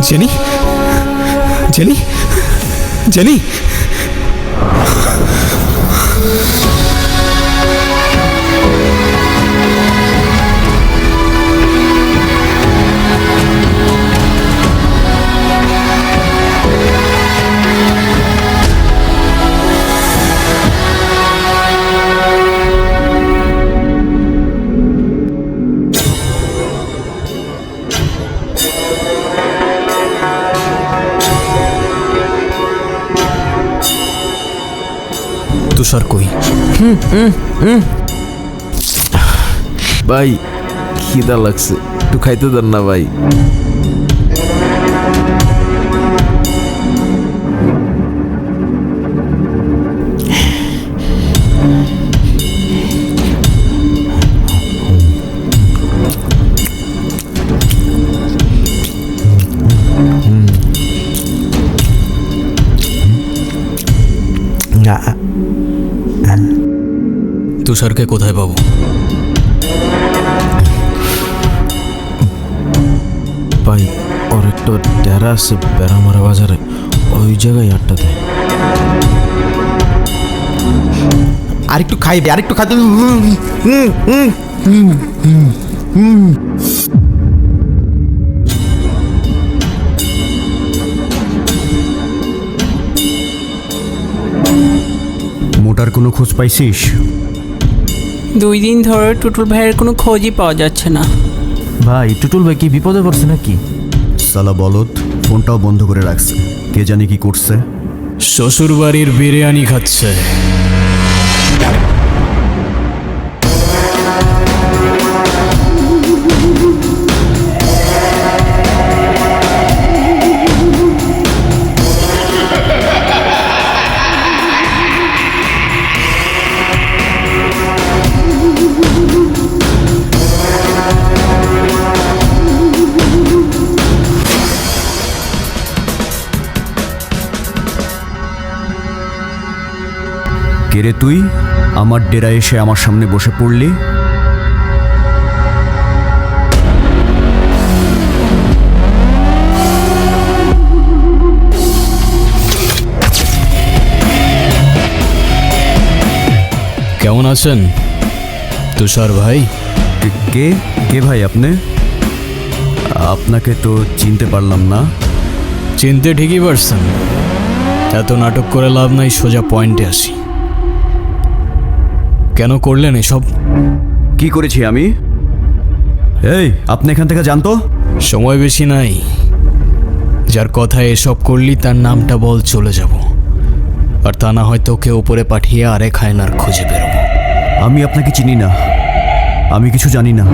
Jenny, jenny, jenny. তুষার কই? ভাই খিদা লাগছে, একটু খাইতে দেন না ভাই। তুষারকে কোথায় পাবো? ভাই ওর একটা ডেরা আছে বেড়ামারা বাজারে, ওই জায়গায় আড্ডা দেয়। আরেকটু খাইবে, আরেকটু খাইতে। মোটার কোনো খোঁজ পাইছিস? 2 দিন ধরে টুটুল ভাইয়ের কোনো খোঁজই পাওয়া যাচ্ছে না। ভাই টুটুল ভাই কি বিপদে পড়ছে নাকি? সালা বলদ, ফোনটাও বন্ধ করে রাখছে, কে জানে কি করছে। শ্বশুর বাড়ির বিরিয়ানি খাচ্ছে। কে রে তুই? আমার ডেরা এসে আমার সামনে বসে পড়লি। কেমন আছেন তুষার ভাই? কে কে ভাই আপনি? আপনাকে তো চিনতে পারলাম না। চিনতে ঠিকই পারছেন, এত নাটক করে লাভ নাই, সোজা পয়েন্টে আসি। কেন করলেন এসব? কি করেছি আমি? এই আপনি এখান থেকে জানতো? সময় বেশি নাই, যার কথায় এসব করলি তার নামটা বল, চলে যাব। আর তা না হয়তো ওকে উপরে পাঠিয়ে আরেক হায়নার খুঁজে বেরোবো। আমি আপনাকে চিনি না, আমি কিছু জানি না।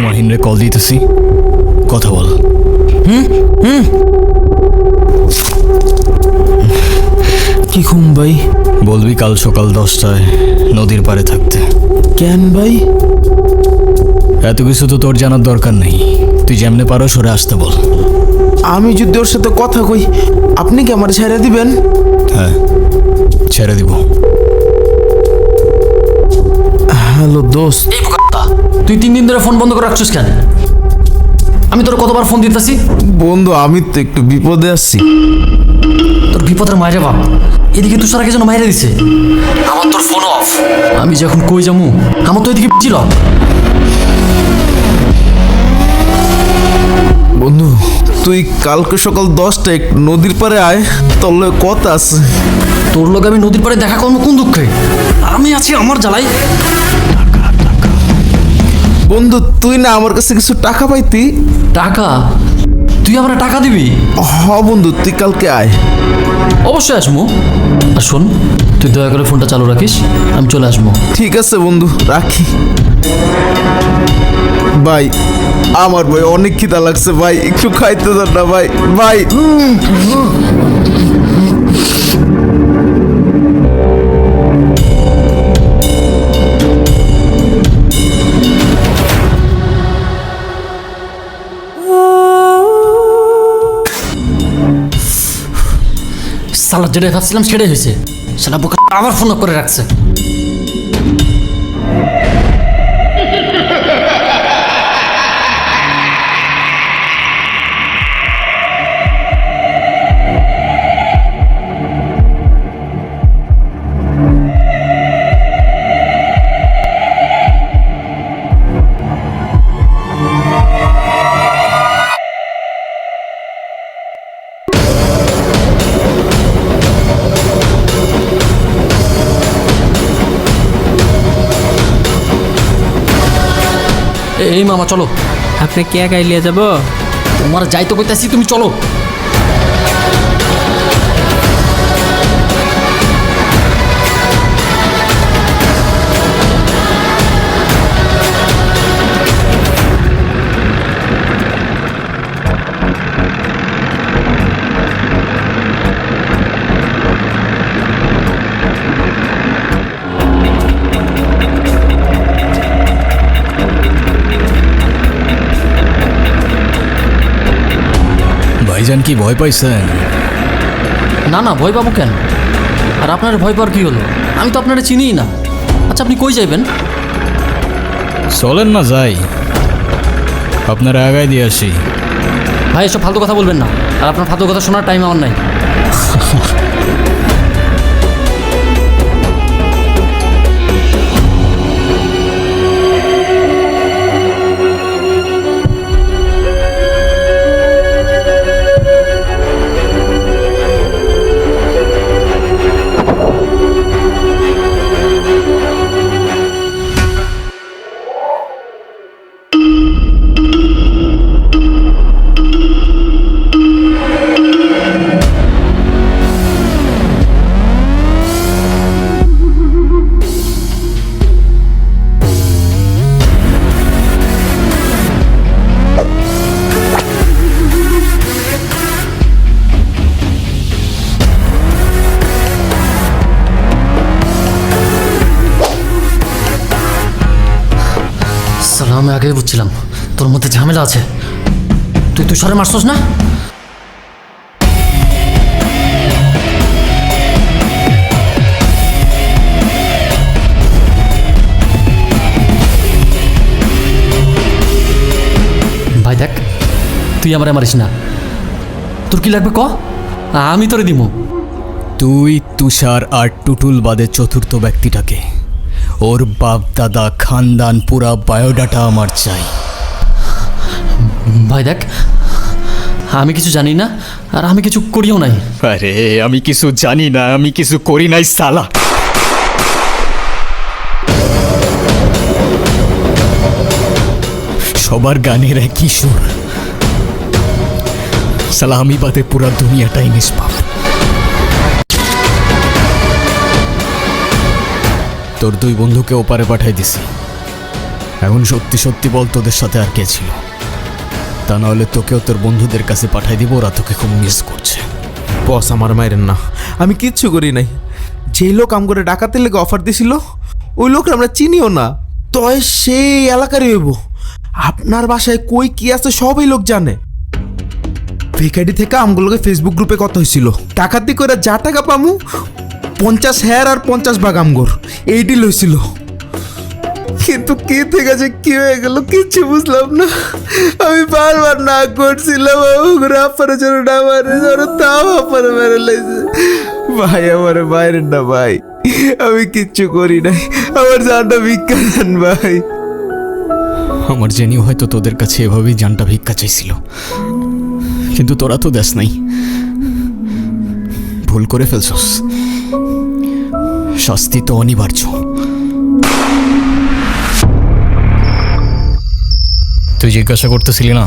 মাহিনরে কল দিতেছি, কথা বল। কি ঘুম ভাই? বলবি কাল সকাল 10টায় নদীর পাড়ে থাকতে। কেন ভাই? এত কিছু তো তোর জানার দরকার নেই, তুই যেমনে পারো সরে আসতে বল। আমি যদি ওর সাথে কথা কই, আপনি কি আমার ছেড়ে দিবেন? হ্যাঁ, ছেড়ে দিব। হ্যালো দোস্ত। তুই 3 দিন ধরে ফোন বন্ধ করে রাখছিস কেন? আমি তোর কতবার ফোন দিতেছি। বন্ধু আমি তো একটু বিপদে আছি। তোর বিপদের মায়েরে বাপ, এদিকে তুষারাকে যেন মাইরে দিছে। আমার তোর ফোন অফ, আমি যখন কই যামু আমার তো এদিকে ছিল। বন্ধু তুই কালকে সকাল 10টায় নদীর পাড়ে আয়, তোর লগে কথা আছে। তোর লোক আমি নদীর পাড়ে দেখা করবো কোন দুঃখে? আমি আছি আমার জ্বালাই। বন্ধু তুই না আমার কাছে কিছু টাকা পাইতি। টাকা? তুই আমার টাকা দিবি? হ বন্ধু তুই কালকে আয়। অবশ্যই আসবো। আর শোন, তুই দয়া করে ফোনটা চালু রাখিস, আমি চলে আসবো। ঠিক আছে বন্ধু রাখি। ভাই আমার ভাই অনেক খিদা লাগছে ভাই, একটু খাইতে দেন না ভাই। ভাই সালা যেটা ভাবছিলাম সেটাই হয়েছে। সালা বোকা আবার ফোন করে রাখছে। এই মামা চলো। আপনি কে একাই লিয়ে যাব? তোমার যাইতে কইতাছি, তুমি চলো। ভাইজান কি ভয় পাইছেন? না না, ভয় পাবো কেন? আর আপনার ভয় পাওয়ার কি হলো? আমি তো আপনারা চিনিই না। আচ্ছা আপনি কই যাইবেন? চলেন না যাই, আপনারা আগায় দিয়ে আসি। ভাই এসব ফালতু কথা বলবেন না, আর আপনার ফালতু কথা শোনার টাইম আমার নাই। সালা আমি আগেই বুঝছিলাম তোর মধ্যে ঝামেলা আছে। তুই তুষারে মারছস না? ভাই দেখ, তুই আমারে মারিস না। তোর কি লাগবে ক, আমি তোরে দিমু। তুই, তুষার আর টুটুল বাদে চতুর্থ ব্যক্তিটাকে, ওর বাপ দাদা খানদান পুরা বায়োডাটা আমার চাই। ভাই দেখ, আমি কিছু জানি না, আর আমি কিছু করিও নাই। আরে আমি কিছু জানি না, আমি কিছু করি নাই সালা। সবার গানের একই সুর, সালা আমি বাদে পুরা দুনিয়াটাই নিষ্পাপ। তোর দুই বন্ধুকে ওপারে পাঠাই দিছি। এখন সত্যি সত্যি বল, তোদের সাথে আর কে ছিল? তা নাহলে তোকেও তোর বন্ধুদের কাছে পাঠাই দিব, ওরা তোকে খুব মিস করছে। বস আমার মাইরেন না, আমি কিচ্ছু করি নাই। যেই লোক আম করে ডাকাতের লেগে অফার দিছিল ওই লোক আমরা চিনিও না। তয় সেই এলাকারই হইব। আপনার বাসায় কই কি আছে সবই লোক জানে। ফেকাডি থেকে আমগুলোকে ফেসবুক গ্রুপে কথা হয়েছিল, টাকাতি করে যা টাকা পামু 50 হেয়ার আর 50 ভাগ আমগর এই ডিল হয়েছিল। কিন্তু কি থেকে যে কি হয়ে গেল কিচ্ছু বুঝলাম না। আমি বারবার না করছিলাম আপারে জন্য না মারে যেন তাও আপারে মেরে লাইছে। ভাই আমার বাইরের না ভাই, আমি কিচ্ছু করি নাই, আমার জানটা ভিক্ষা দেন ভাই। আমার জেনিও হয়তো তোদের কাছে এভাবেই জানটা ভিক্ষা চাইছিল, কিন্তু তোরা তো দেশ নাই, ভুল করে ফেলছস, শাস্তি তো অনিবার্য। তুই জিজ্ঞাসা করতেছিলি না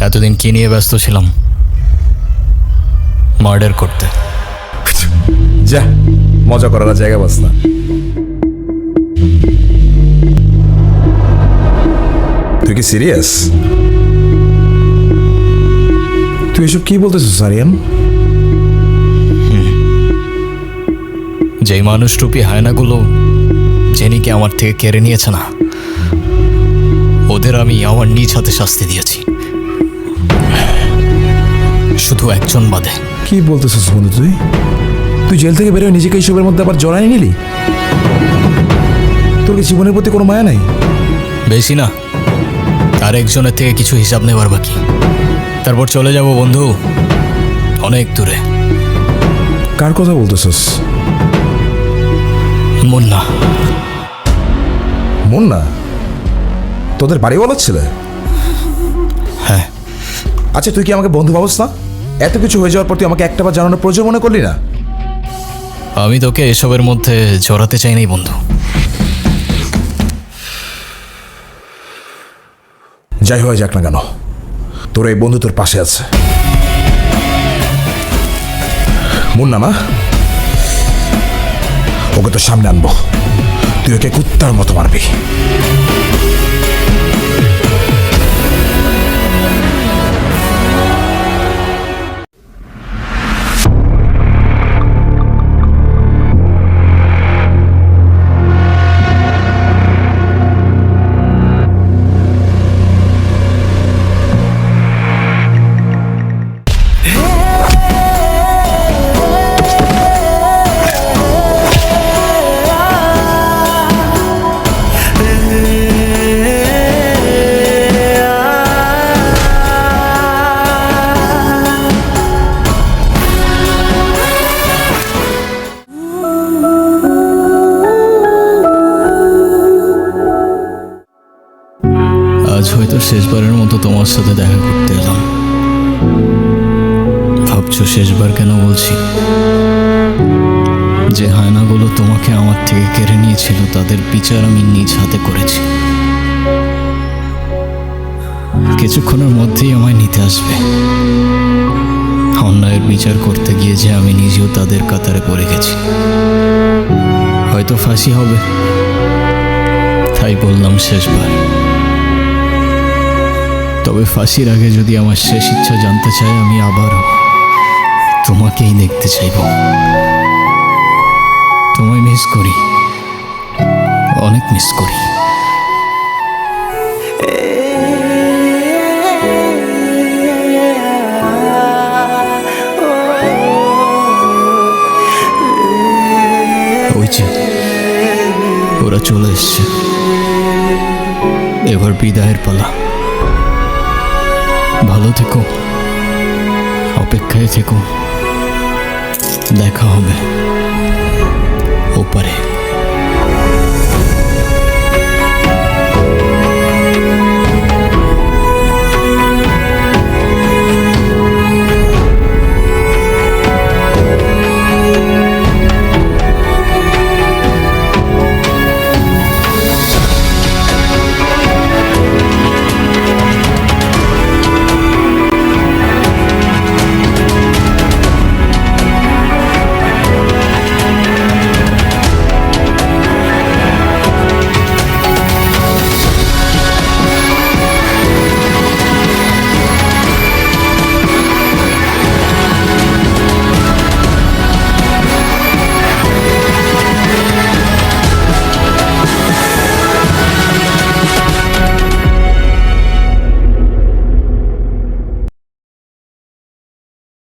এতদিন কি নিয়ে ব্যস্ত ছিলাম? মার্ডার করতে। যা, মজা করার জায়গা বাস না। তুই কি সিরিয়াস? তুই এসব কি বলতেছিস সারিয়ান? যেই মানুষরূপী হায়নাগুলো জেনিকে আমার থেকে কেড়ে নিয়েছে না, ওদের আমি আমার নিজ হাতে শাস্তি দিয়েছি, শুধু একজন বাদে। কি বলতেছিস বন্ধু? তুই জেল থেকে বেরোয় নিজেকে এইসবের মধ্যে আবার জড়াই নিলি? তোর কি জীবনের প্রতি কোনো মায়া নাই? বেশি না, আর একজনের থেকে কিছু হিসাব নেবার বাকি, তারপর চলে যাব বন্ধু অনেক দূরে। কার কথা বলতেছিস? মুন্না। মুন্না? তোদের বাড়ি বলার ছেলে? হ্যাঁ। আচ্ছা, তুই কি আমাকে বন্ধু ভাবস না? এত কিছু হয়ে যাওয়ার পর তুই আমাকে একটাবার জানানোর প্রয়োজন মনে করলি না? আমি তোকে এসবের মধ্যে জড়াতে চাই নাই বন্ধু। যাই হয়ে যাক না কেন, তোর এই বন্ধু তোর পাশে আছে। মুন্না না, ওকে তো সামনে আনবো, তুই ওকে কুত্তার মতো মারবি। আজ হয়তো শেষবারের মতো তোমার সাথে দেখা করতে এলাম। ভাবছো শেষবার কেন বলছি? যে হায়নাগুলো তোমাকে আমার থেকে কেড়ে নিয়েছিল তাদের বিচার আমি নিজ হাতে করেছি। কিছুক্ষণের মধ্যেই আমায় নিতে আসবে। অন্যায়ের বিচার করতে গিয়ে যে আমি নিজেও তাদের কাতারে পড়ে গেছি। হয়তো ফাঁসি হবে, তাই বললাম শেষবার। তবে ফাঁসির আগে যদি আমার শেষ ইচ্ছা জানতে চায়, আমি আবারও তোমাকেই দেখতে চাইব। তোমায় মিস করি, অনেক মিস করি। ওই যে ওরা চলে এসছে, এবার বিদায়ের পালা। ভালো থেকো, অপেক্ষায় থেকো, দেখা হবে ওপারে।